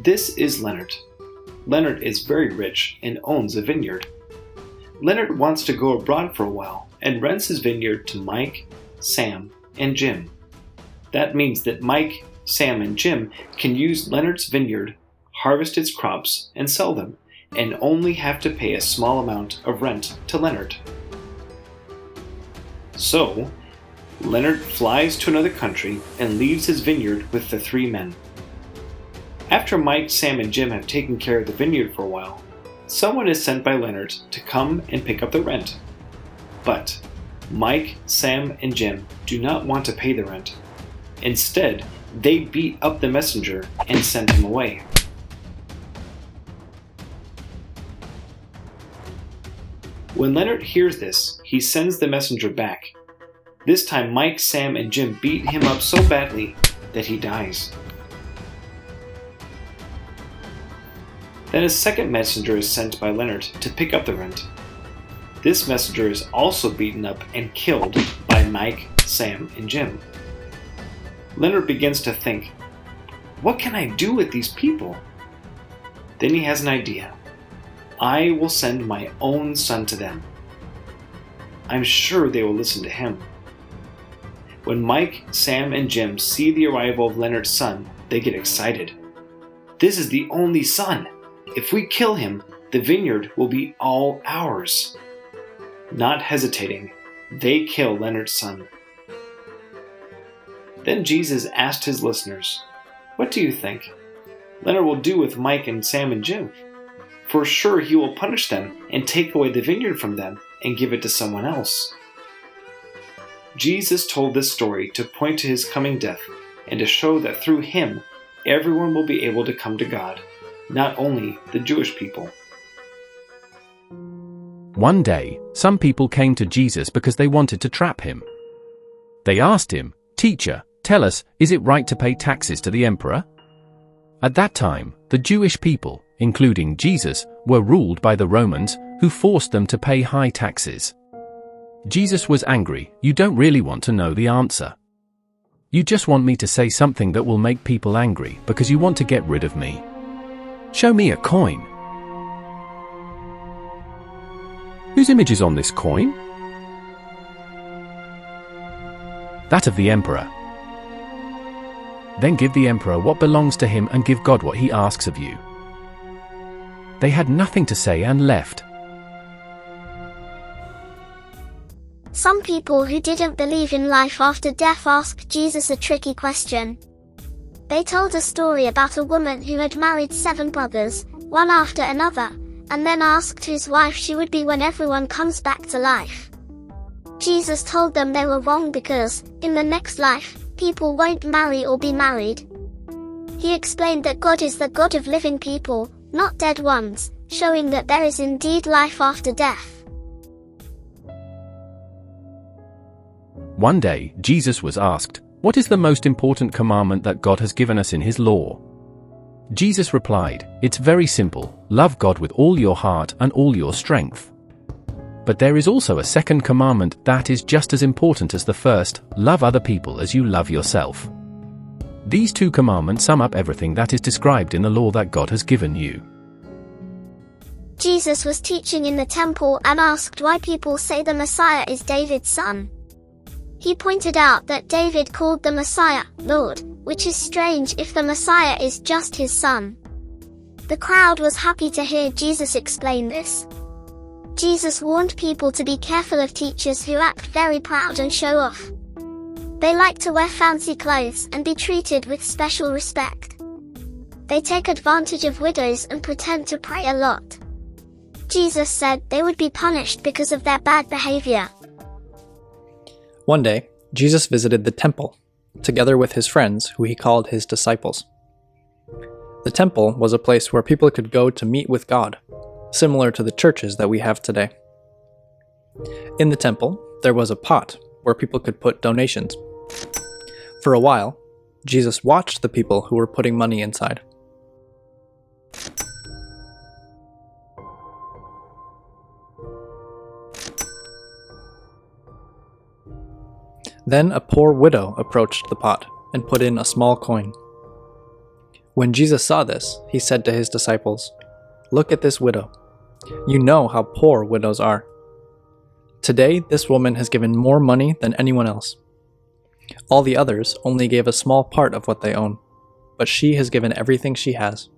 This is Leonard. Leonard is very rich and owns a vineyard. Leonard wants to go abroad for a while and rents his vineyard to Mike, Sam, and Jim. That means that Mike, Sam, and Jim can use Leonard's vineyard, harvest its crops, and sell them, and only have to pay a small amount of rent to Leonard. So, Leonard flies to another country and leaves his vineyard with the three men. After Mike, Sam, and Jim have taken care of the vineyard for a while, someone is sent by Leonard to come and pick up the rent. But Mike, Sam, and Jim do not want to pay the rent. Instead, they beat up the messenger and send him away. When Leonard hears this, he sends the messenger back. This time Mike, Sam, and Jim beat him up so badly that he dies. Then a second messenger is sent by Leonard to pick up the rent. This messenger is also beaten up and killed by Mike, Sam, and Jim. Leonard begins to think, what can I do with these people? Then he has an idea. I will send my own son to them. I'm sure they will listen to him. When Mike, Sam, and Jim see the arrival of Leonard's son, they get excited. This is the only son. If we kill him, the vineyard will be all ours. Not hesitating, they kill Leonard's son. Then Jesus asked his listeners, what do you think Leonard will do with Mike and Sam and Jim? For sure he will punish them and take away the vineyard from them and give it to someone else. Jesus told this story to point to his coming death and to show that through him, everyone will be able to come to God, not only the Jewish people. One day, some people came to Jesus because they wanted to trap him. They asked him, "Teacher, tell us, is it right to pay taxes to the emperor?" At that time, the Jewish people, including Jesus, were ruled by the Romans, who forced them to pay high taxes. Jesus was angry. You don't really want to know the answer. You just want me to say something that will make people angry because you want to get rid of me. Show me a coin. Whose image is on this coin? That of the emperor. Then give the emperor what belongs to him and give God what he asks of you. They had nothing to say and left. Some people who didn't believe in life after death asked Jesus a tricky question. They told a story about a woman who had married 7 brothers, one after another, and then asked whose wife she would be when everyone comes back to life. Jesus told them they were wrong because, in the next life, people won't marry or be married. He explained that God is the God of living people, not dead ones, showing that there is indeed life after death. One day, Jesus was asked, "What is the most important commandment that God has given us in his law?" Jesus replied, "It's very simple, love God with all your heart and all your strength. But there is also a second commandment that is just as important as the first, love other people as you love yourself." These 2 commandments sum up everything that is described in the law that God has given you. Jesus was teaching in the temple and asked why people say the Messiah is David's son. He pointed out that David called the Messiah Lord, which is strange if the Messiah is just his son. The crowd was happy to hear Jesus explain this. Jesus warned people to be careful of teachers who act very proud and show off. They like to wear fancy clothes and be treated with special respect. They take advantage of widows and pretend to pray a lot. Jesus said they would be punished because of their bad behavior. One day, Jesus visited the temple, together with his friends, who he called his disciples. The temple was a place where people could go to meet with God, similar to the churches that we have today. In the temple, there was a pot where people could put donations. For a while, Jesus watched the people who were putting money inside. Then a poor widow approached the pot and put in a small coin. When Jesus saw this, he said to his disciples, "Look at this widow. You know how poor widows are. Today, this woman has given more money than anyone else. All the others only gave a small part of what they own, but she has given everything she has.